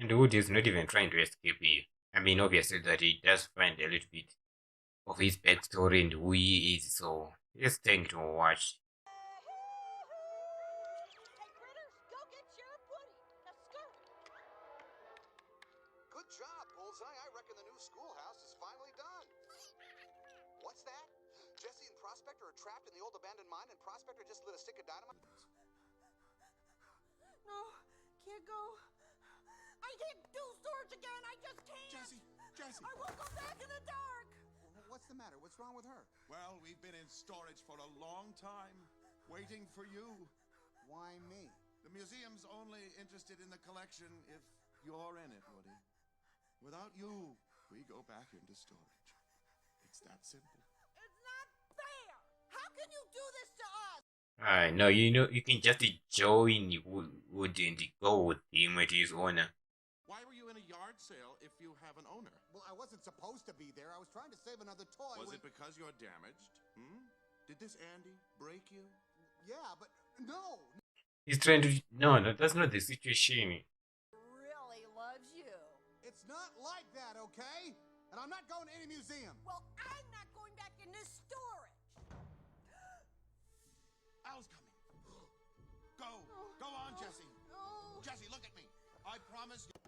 And Woody is not even trying to escape here. I mean, obviously that he does find a little bit of his backstory and who he is, so it's thing to watch. Hey, critters, go get Sheriff Woody. Now skirt. Good job, Bullseye. I reckon the new schoolhouse is finally done. What's that? Jesse and Prospector are trapped in the old abandoned mine, and Prospector just lit a stick of dynamite. No, can't go. I can't do storage again. I just can't. Jesse. I won't go back in the dark. What's the matter? What's wrong with her? Well, we've been in storage for a long time, waiting for you. Why me? The museum's only interested in the collection if you're in it, Woody. Without you, we go back into storage. It's that simple. It's not fair. How can you do this to us? No, you know, you can just join Woody and go with him at his honor. Why were you in a yard sale if you have an owner? Well, I wasn't supposed to be there. I was trying to save another toy. Was it because you're damaged? Did this Andy break you? Yeah, but no. He's trying to. No, that's not the situation. Really loves you. It's not like that, okay? And I'm not going to any museum. Well, I'm not going back in this storage. Al's coming. Go. Go on, Jesse. Oh. Jesse, look at me. I promise you.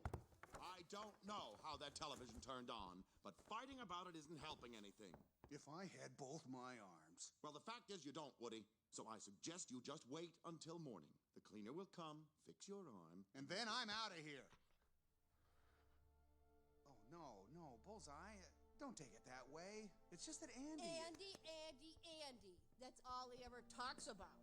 I don't know how that television turned on, but fighting about it isn't helping anything. If I had both my arms. Well, the fact is you don't, Woody. So I suggest you just wait until morning. The cleaner will come, fix your arm. And then I'm out of here. Oh, no, Bullseye. Don't take it that way. It's just that Andy... Andy. That's all he ever talks about.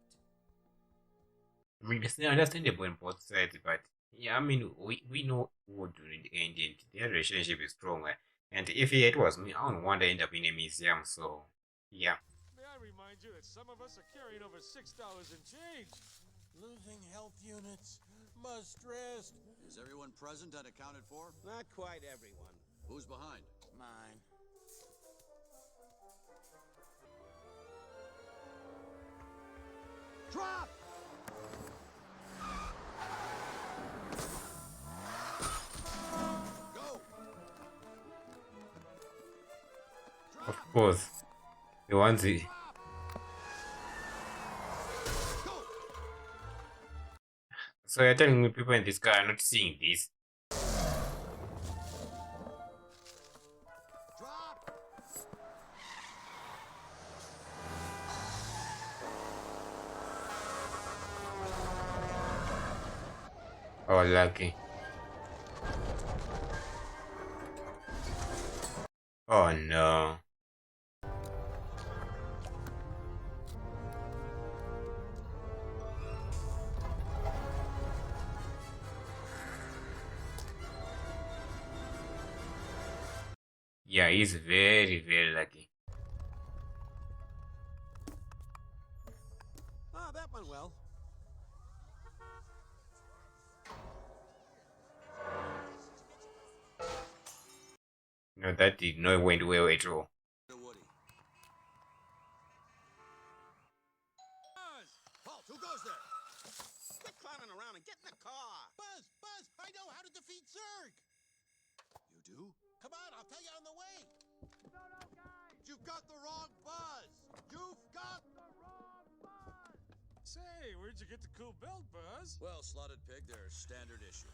I mean, it's understandable on both sides, but yeah, I mean, we know Woody and Andy, and their relationship is stronger. And if it was me, I wouldn't want to end up in a museum, so yeah. May I remind you that some of us are carrying over $6 in change? Losing health units. Must rest. Is everyone present and accounted for? Not quite everyone. Who's behind? Mine. Drop! Go! Of course, the ones he, Go! so you're telling me people in this car are not seeing this? Drop! Oh, lucky. Oh no. Yeah, he's very, very lucky. Ah, that went well. No, that did not went well at all. To Woody. Buzz! Halt! Who goes there? Quit clowning around and get in the car. Buzz! I know how to defeat Zurg. You do? Come on, I'll tell you on the way. No, guys! You've got the wrong Buzz! You've got the wrong Buzz! Say, where'd you get the cool belt, Buzz? Well, Slotted Pig, they're standard issue.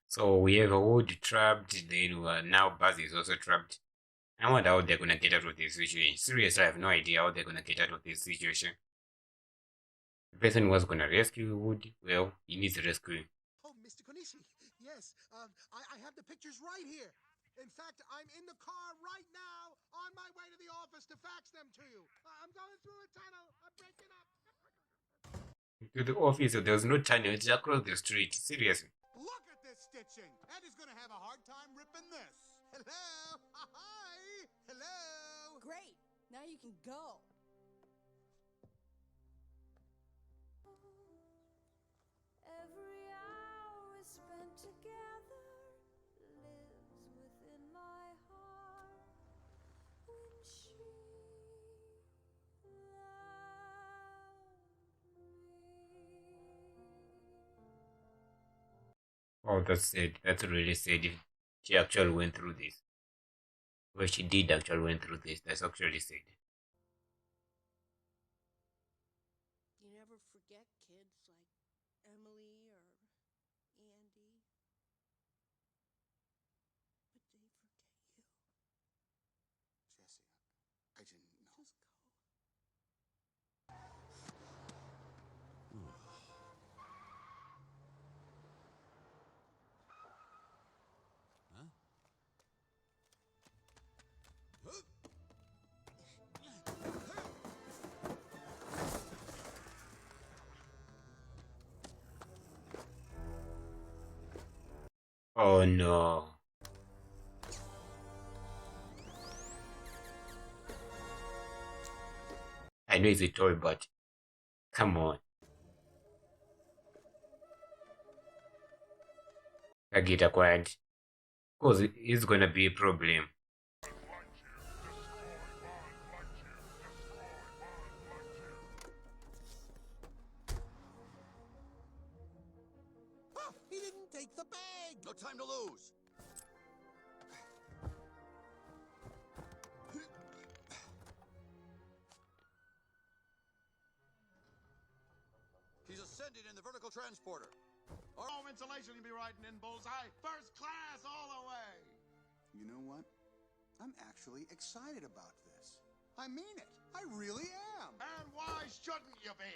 So we have a Wood trapped, then now Buzz is also trapped. I wonder how they're gonna get out of this situation. Seriously, I have no idea how they're gonna get out of this situation. The person who was gonna rescue Wood, well, he needs rescuing. Oh, Mr. Konishi, yes, I have the pictures right here. In fact, I'm in the car right now, on my way to the office to fax them to you. I'm going through a tunnel. I'm breaking up. To the office, there was no tunnel, it's across the street. Seriously. Look at this stitching. Eddie's going to have a hard time ripping this. Hello? Hi. Hello. Great. Now you can go. Every hour spent together lives within my heart. When she loved me. Oh, that's sad. That's really sad. If she actually went through this, well, she did actually went through this. That's actually sad. You never forget kids like Emily or Andy, but they forget you. Jesse, I didn't know. Just go. Oh no. I know it's a toy, but come on. Get acquired. Because it's gonna be a problem. Ah, he didn't take the bag. No time to lose. He's ascending in the vertical transporter. Oh, insulation, you'll be riding in bullseye. First class all the way. You know what? I'm actually excited about this. I mean it. I really am. And why shouldn't you be?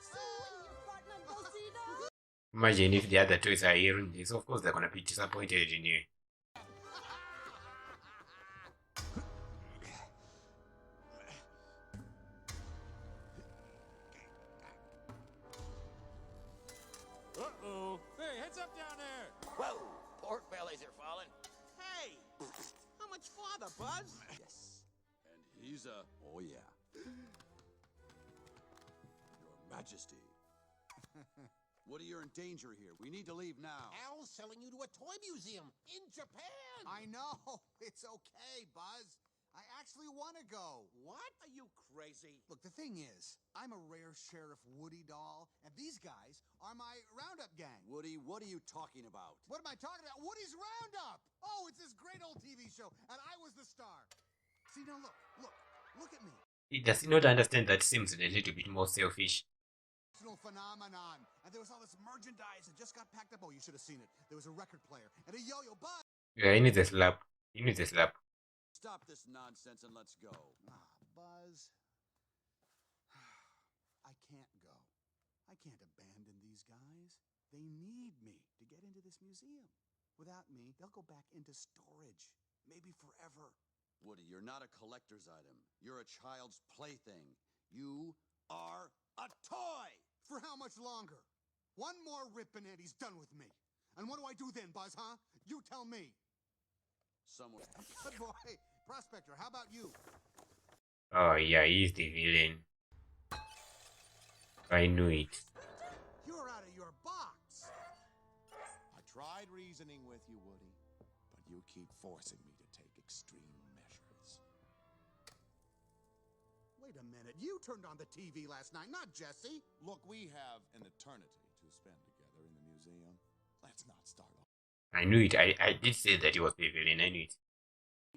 So when your partner Bosita? Imagine if the other toys are hearing this. Of course, they're gonna be disappointed in you. Uh-oh. Hey, heads up down there. Whoa, pork bellies are falling. Hey, how much farther, Buzz? Yes. And he's a... Oh, yeah. Your Majesty. Woody, you're in danger here. We need to leave now. Al's selling you to a toy museum in Japan. I know. It's okay, Buzz. I actually want to go. What? Are you crazy? Look, the thing is, I'm a rare Sheriff Woody doll, and these guys are my Roundup gang. Woody, what are you talking about? What am I talking about? Woody's Roundup! Oh, it's this great old TV show, and I was the star. See, now look at me. He does not understand that seems a little bit more selfish. Phenomenon. And there was all this merchandise that just got packed up. Oh, you should have seen it. There was a record player and a yo-yo. Buzz! Yeah, he needs a slap. He needs a slap. Stop this nonsense and let's go. Buzz. I can't go. I can't abandon these guys. They need me to get into this museum. Without me, they'll go back into storage. Maybe forever. Woody, you're not a collector's item. You're a child's plaything. You are a toy! For how much longer? One more rip and Andy's done with me. And what do I do then, Buzz, huh? You tell me. Someone... Good boy. Prospector, how about you? Oh yeah, he's the villain. I knew it. You're out of your box. I tried reasoning with you, Woody, but you keep forcing me to take extreme measures. Wait a minute. You turned on the TV last night, not Jesse. Look, we have an eternity to spend together in the museum. Let's not start off. I knew it. I did say that he was the villain. I knew it.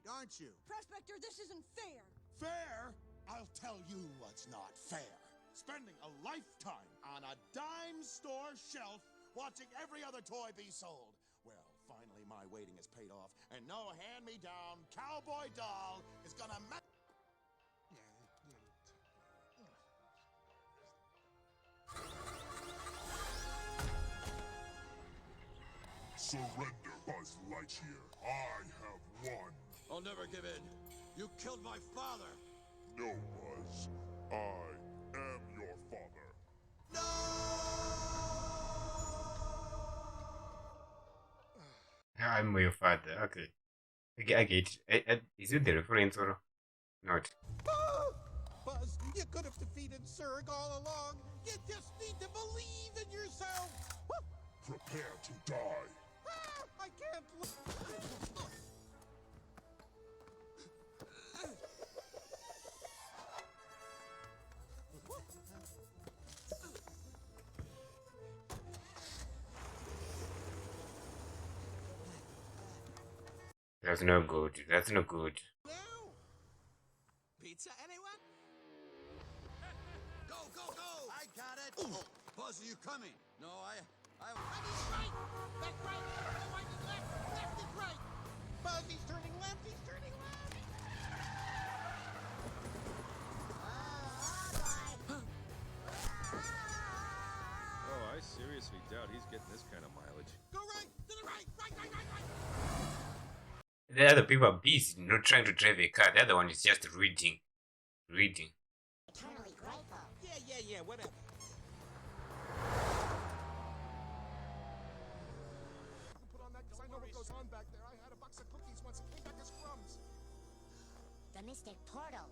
Aren't you? Prospector, this isn't fair. Fair? I'll tell you what's not fair. Spending a lifetime on a dime store shelf watching every other toy be sold. Well, finally my waiting has paid off, and no hand-me-down cowboy doll is gonna Surrender, Buzz Lightyear. I have won. I'll never give in. You killed my father. No, Buzz. I am your father. I'm your father. Okay. I get it. Is it the reference or not? Buzz, you could have defeated Zurg all along. You just need to believe in yourself. Prepare to die. I can't look. That's no good. That's no good. Now? Pizza, anyone? Go, go, go! I got it! Oh, Buzz, are you coming? No, I... Right is right! That's right! Right is left! Left is right! Buzz, he's turning left! He's turning left! Oh, I seriously doubt he's getting this kind of mileage. Go right! To the right! Right, right, right, right! The other people are busy, not trying to drive a car. The other one is just reading. Reading. Eternally grateful. Yeah, whatever. Put on that because I know what goes on back there. I had a box of cookies once. It came back as crumbs. The Mystic Portal.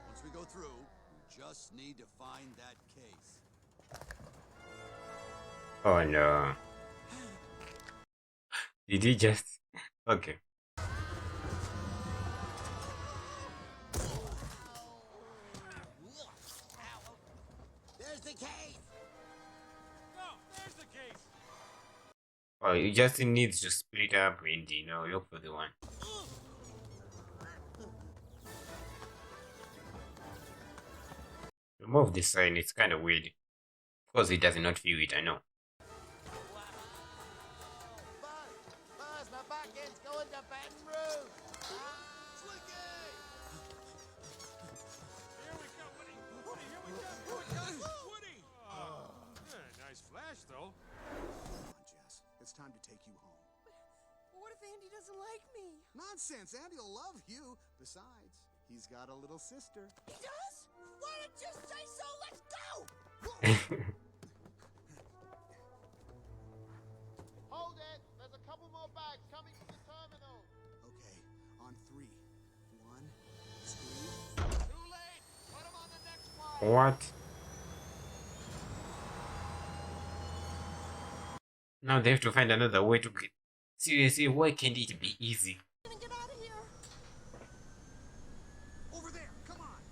Once we go through, we just need to find that case. Oh no. Did he just... Okay. There's the case! Oh, there's the case. Oh, you just needs to split up and, look for the one. Remove the sign, it's kind of weird. Of course, he does not feel it, I know. Buzz, my back end's going to Baton Rouge! Here we come, Woody. Woody, here we come. Here we come. Woody! Oh, yeah, nice flash, though. Come on, Jess. It's time to take you home. What if Andy doesn't like me? Nonsense. Andy will love you. Besides, he's got a little sister. He does? Why didn't you say so? Let's go! Hold it! There's a couple more bags coming to the terminal. Okay, on 3. 1, 2. Too late! Put them on the next one! What? Now they have to find another way to get... Seriously, why can't it be easy? Get out of here! Over there. Come on.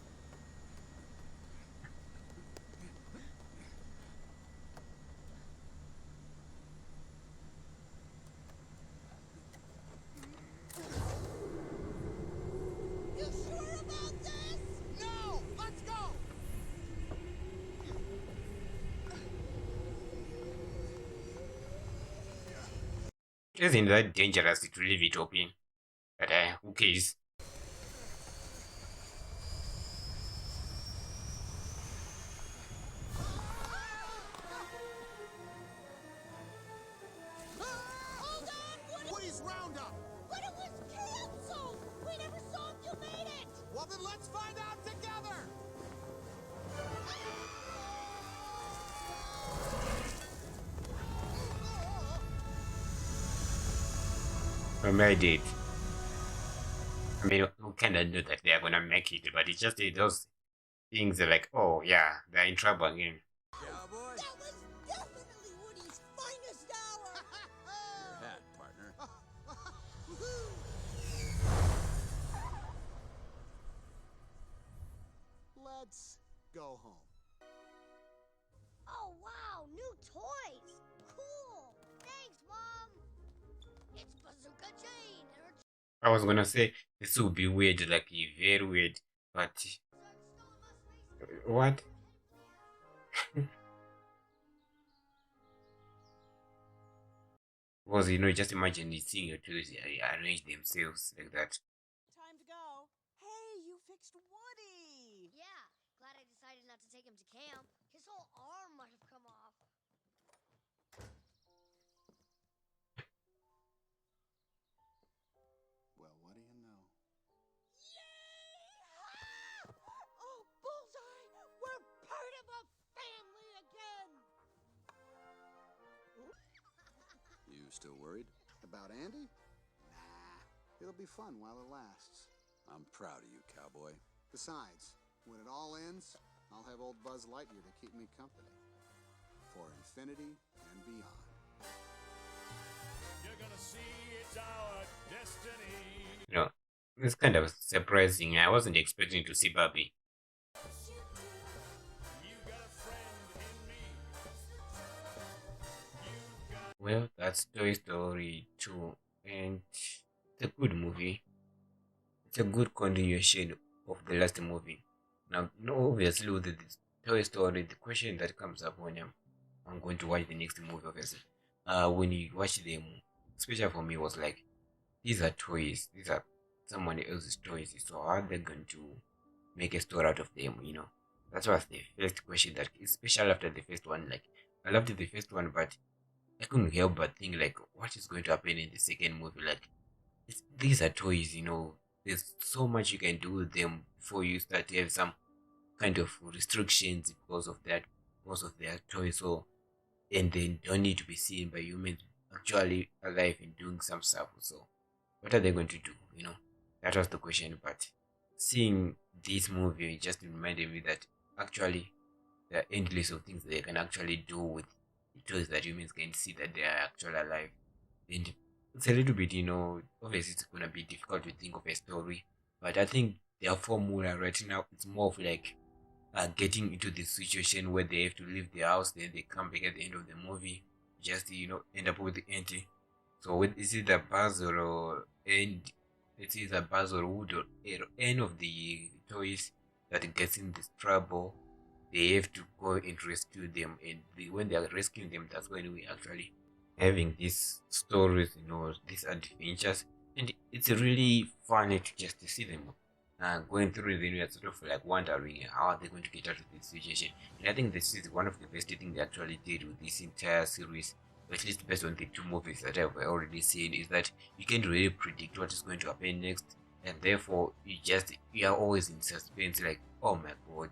You sure about this? No! Let's go! It isn't that dangerous to leave it open. But who cares? Hold on, Woody! Woody's Roundup. But it was canceled! We never saw if you made it! Well, then let's find out together! I made it. I mean, we kind of knew that they are gonna make it, but it's just those things are like, oh yeah, they're in trouble again. Cowboy! That was definitely Woody's finest hour! Your hat, partner. Let's go home. Oh, wow, new toys. Cool. Thanks, Mom. It's Bazooka Jane and her I was gonna say this would be weird, like very weird, but what? Because just imagine the seeing your toys arrange themselves like that. Time to go. Hey, you fixed Woody! Yeah, glad I decided not to take him to camp. His whole arm might have come off. Well, what do you know? Yay! Oh, bullseye! We're part of a family again! You still worried? About Andy? Nah. It'll be fun while it lasts. I'm proud of you, cowboy. Besides, when it all ends, I'll have old Buzz Lightyear to keep me company. For infinity and beyond. You're gonna see it's our destiny. It's kind of surprising. I wasn't expecting to see Barbie. You got a friend in me. You got... Well, that's Toy Story 2, and it's a good movie. It's a good continuation of the last movie. Now, obviously, with the Toy Story, the question that comes up when I'm going to watch the next movie, obviously, when you watch them, especially for me, was like, these are toys. These are someone else's toys. So how are they going to make a story out of them? That was the first question that, especially after the first one, like, I loved the first one, but I couldn't help but think, like, what is going to happen in the second movie? Like, these are toys. There's so much you can do with them before you start to have some kind of restrictions because of that, because of their toys. So, and they don't need to be seen by humans actually alive and doing some stuff. So, what are they going to do? That was the question. But seeing this movie just reminded me that actually there are endless of things they can actually do with the toys that humans can see that they are actually alive. And it's a little bit, obviously it's gonna be difficult to think of a story, but I think their formula right now it's more of like getting into the situation where they have to leave the house, then they come back at the end of the movie, just end up with the empty. So is it the Buzz or end? It is a Buzz or Wood or any of the toys that gets in this trouble. They have to go and rescue them, and when they are rescuing them, that's when we actually having these stories, these adventures, and it's really funny to just to see them going through the you're sort of like wondering how are they going to get out of this situation. And I think this is one of the best things they actually did with this entire series, at least based on the two movies that I've already seen, is that you can't really predict what is going to happen next, and therefore you are always in suspense, like, oh my god,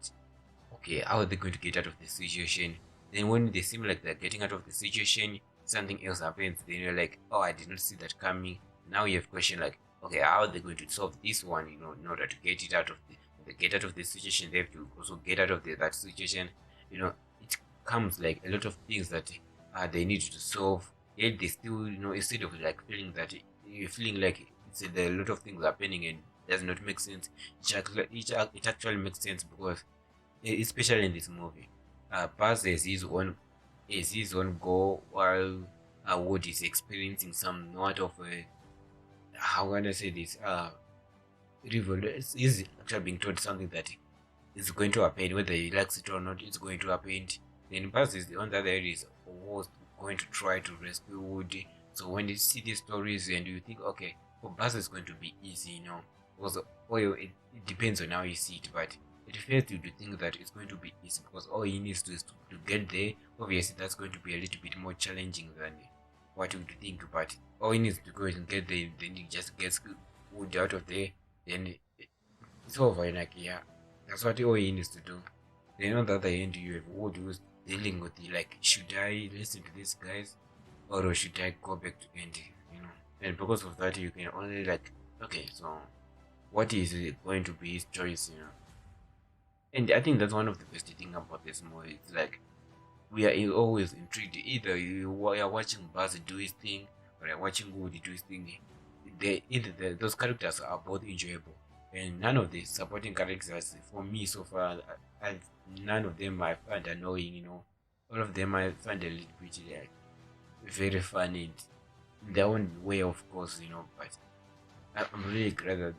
okay, how are they going to get out of the situation? Then when they seem like they're getting out of the situation, something else happens. Then you're like, oh, I did not see that coming. Now you have question like, okay, how are they going to solve this one? In order to get it out of the situation, they have to also get out of that situation. It comes like a lot of things that they need to solve. Yet they still, instead of like feeling that you're feeling like it's a lot of things happening and does not make sense. It actually makes sense because especially in this movie, Buzz has his own goal while Wood is experiencing some sort of how can I say this he's actually being told something that is going to happen, whether he likes it or not. It's going to happen. Then Buzz is on the other end is always going to try to rescue Woody. So when you see these stories and you think, okay, for Buzz is going to be easy, because it depends on how you see it, but it fails you to think that it's going to be easy because all he needs to is to get there. Obviously, that's going to be a little bit more challenging than what you would think, but all he needs to go and get there, then he just gets Wood out of there, then it's over. Like, yeah, that's what all he needs to do. Then on the other end, you have Wood who's dealing with the like, should I listen to these guys or should I go back to Andy? And because of that, you can only like, okay, so what is it going to be his choice? And I think that's one of the best thing about this movie. It's like we are always intrigued. Either you are watching Buzz do his thing, or you're watching Woody do his thing. Those characters are both enjoyable, and none of the supporting characters, for me so far, none of them I find annoying. All of them I find a little bit like very funny in their own way, of course. But I'm really glad that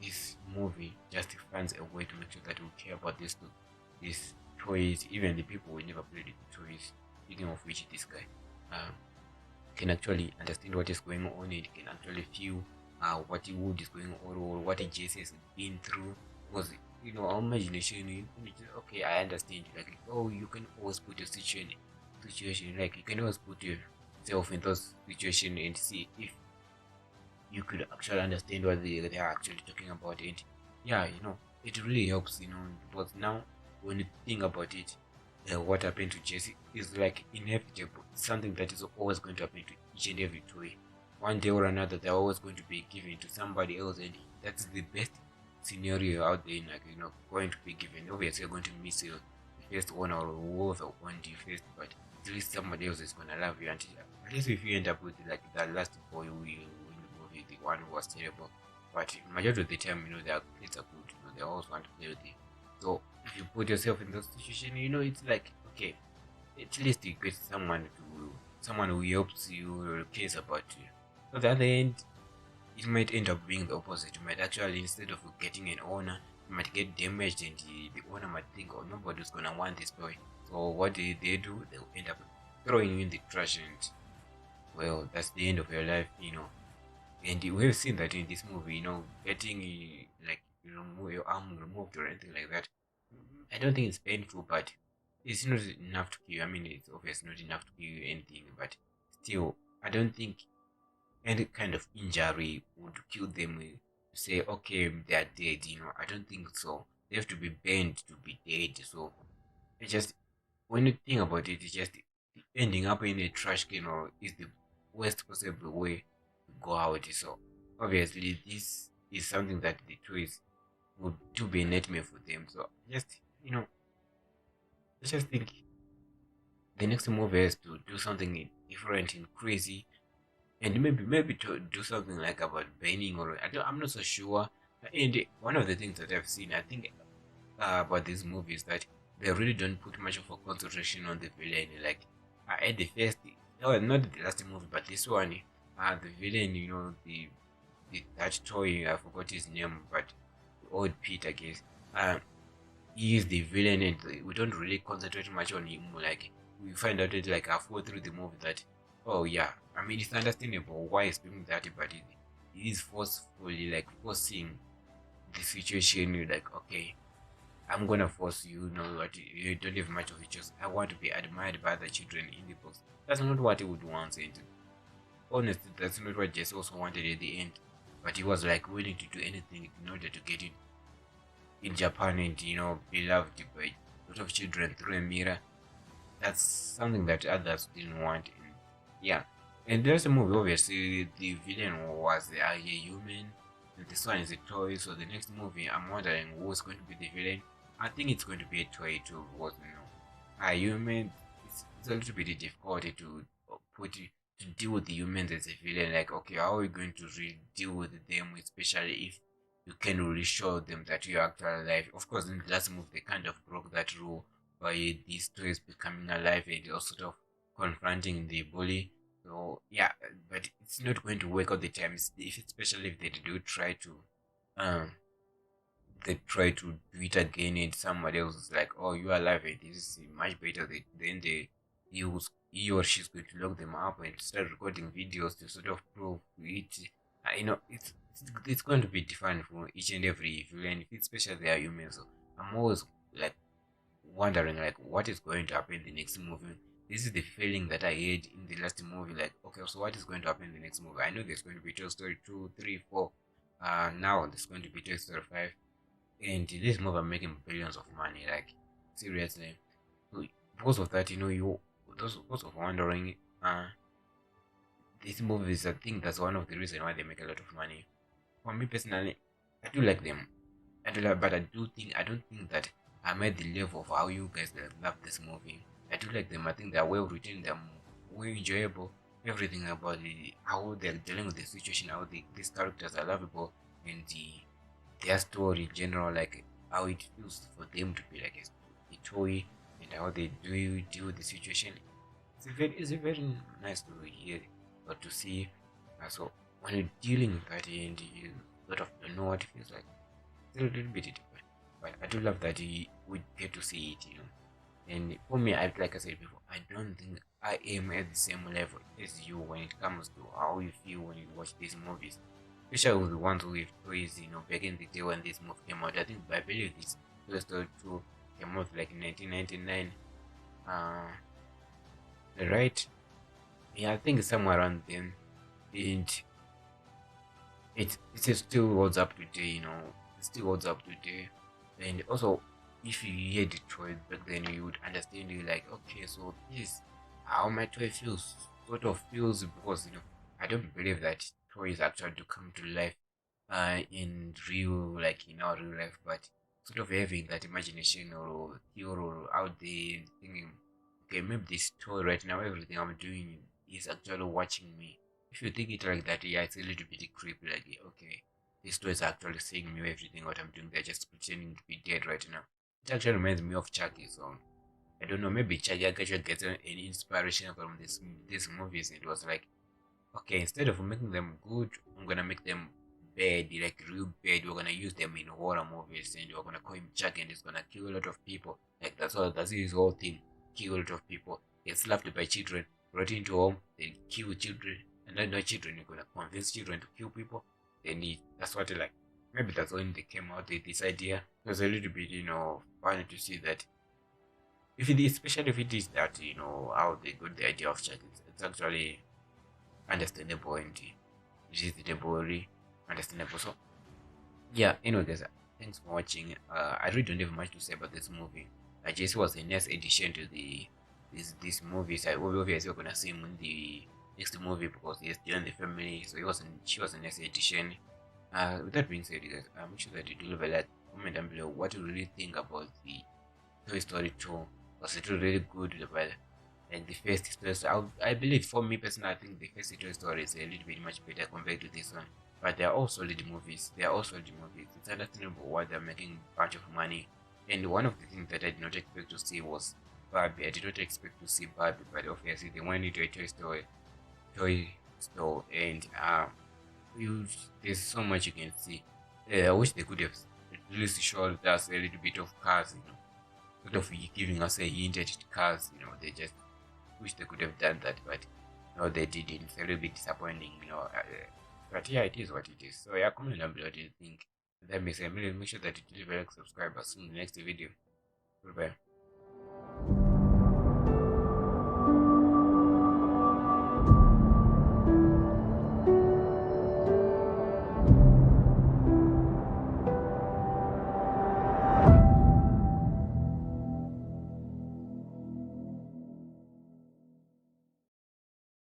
this movie just finds a way to make sure that we care about these toys, even the people who never played the toys. Speaking of which, this guy can actually understand what is going on. It can actually feel what Wood is going on or what Jesse has been through. Because our imagination, okay, I understand. Like, oh, you can always put your situation, like you can always put yourself in those situations and see if you could actually understand what they are actually talking about. And yeah, it really helps, because now when you think about it, what happened to Jesse is like inevitable. It's something that is always going to happen to each and every toy. One day or another, they're always going to be given to somebody else, and that's the best scenario out there. Like, going to be given. Obviously, you're going to miss your first owner or whoever owned you first, but at least somebody else is gonna love you. Until at least if you end up with like that last boy who in the movie, the one who was terrible. But majority of the time, their kids are good. They always want to play with you. So if you put yourself in those situations, it's like, okay, at least you get someone who helps you or cares about you. So at the end, it might end up being the opposite. You might actually, instead of getting an owner, you might get damaged, and the owner might think, oh, nobody's gonna want this toy. So what they do? They'll end up throwing you in the trash, and well, that's the end of your life, And we've seen that in this movie, getting like your arm removed or anything like that. I don't think it's painful, but it's not enough to kill. I mean, it's obviously not enough to kill anything, but still, I don't think any kind of injury would kill them to say, okay, they are dead. I don't think so. They have to be burned to be dead. So it just, when you think about it, it's just ending up in a trash can or is the worst possible way to go out. So obviously, this is something that the toys would do be a nightmare for them. So just, I just think the next movie has to do something different and crazy, and maybe to do something like about banning, or I'm not so sure. And one of the things that I've seen, I think, about these movies, that they really don't put much of a concentration on the villain. Like at the first, no, not the last movie, but this one, the villain, the that toy, I forgot his name, but old Pete, I guess. He is the villain, and we don't really concentrate much on him. Like we find out it like halfway through the movie that, oh yeah, I mean it's understandable why he's doing that, but it is forcefully like forcing the situation. You're like, okay, I'm gonna force you. What, you don't have much of a choice. I want to be admired by the children in the box. That's not what he would want, and honestly, that's not what Jesse also wanted at the end. But he was like willing to do anything in order to get in Japan, and be loved by a lot of children through a mirror. That's something that others didn't want. And yeah, and there's a movie. Obviously, the villain was a human, and this one is a toy. So the next movie, I'm wondering who's going to be the villain. I think it's going to be a toy too, because a human. It's a little bit difficult to to deal with the humans as a villain. Like, okay, how are we going to really deal with them, especially if you can really show them that you're actually alive? Of course, in the last movie, they kind of broke that rule by these toys becoming alive and also sort of confronting the bully. So yeah, but it's not going to work all the time. Especially if they do try to, um, do it again, and somebody else is like, "Oh, you are alive, and this is much better." Then he or she's going to lock them up and start recording videos to sort of prove it. It's going to be different for each and every villain, especially they are humans. So I'm always like wondering like what is going to happen in the next movie. This is the feeling that I had in the last movie. Like, okay, so what is going to happen in the next movie? I know there's going to be Toy Story 2, 3, 4. Now there's going to be Toy Story 5. And this movie are making billions of money, like seriously. So because of that, you those because of wondering, these movies, I think that's one of the reasons why they make a lot of money. For me personally, I do like them. But I don't think that I'm at the level of how you guys love this movie. I do like them. I think they're well written. They're well enjoyable. Everything about how they're dealing with the situation, how these characters are lovable, and their story in general, like how it feels for them to be like a toy, and how they do deal with the situation. It's very nice to hear or to see. So when you're dealing with that, and you sort of don't know what it feels like, it's a little bit different. But I do love that we get to see it. And for me, like I said before, I don't think I am at the same level as you when it comes to how you feel when you watch these movies. Especially with the ones who have toys, back in the day when this movie came out. I think, I believe this Toy Story 2 came out like in 1999. Right? Yeah, I think somewhere around then. And it still holds up today. It still holds up today. And also, if you hear the toy back then, you would understand it like, okay, so this is how my toy feels, sort of feels, because I don't believe that toys actually do come to life in real, like in our real life, but sort of having that imagination or theory or out there thinking, okay, maybe this toy right now, everything I'm doing is actually watching me. If you think it like that, yeah, it's a little bit creepy. Like, okay, this toy is actually seeing me, everything what I'm doing. They're just pretending to be dead right now. It actually reminds me of Chucky. So I don't know. Maybe Chucky actually gets an inspiration from these movies. It was like okay, instead of making them good, I'm gonna make them bad, like real bad. We're gonna use them in horror movies, and we're gonna call him Chuck, and he's gonna kill a lot of people. Like that's all. That's his whole thing. Kill a lot of people. Get slapped by children, brought into home, then kill children, and then no children. You're gonna convince children to kill people. Then that's what like. Maybe that's when they came out with this idea. It was a little bit, funny to see that. If it is, especially if it is that, how they got the idea of Chuck, it's actually understandable and reasonably understandable. So yeah, anyway guys, thanks for watching. I really don't have much to say about this movie. I just was a nice addition to this movie. So obviously we're gonna see him in the next movie because he's joined the family, so she was a nice addition. With that being said, guys, make sure that you do leave a like, comment down below what you really think about the Toy Story 2. Was it really good? But and the first Toy Story, I believe for me personally, I think the first Toy Story is a little bit much better compared to this one. But they are all solid movies. It's understandable why they're making a bunch of money. And one of the things that I did not expect to see was Barbie. I did not expect to see Barbie, but obviously they went into a toy store, and there's so much you can see. I wish they could have at least showed us a little bit of cars, sort of giving us a hint at cars. They just wish they could have done that, but no, they didn't. It's a little bit disappointing, but yeah, it is what it is. So yeah, comment down below what you think. That makes sense. Make sure that you leave a like, subscribe. I'll see you in the next video. Goodbye.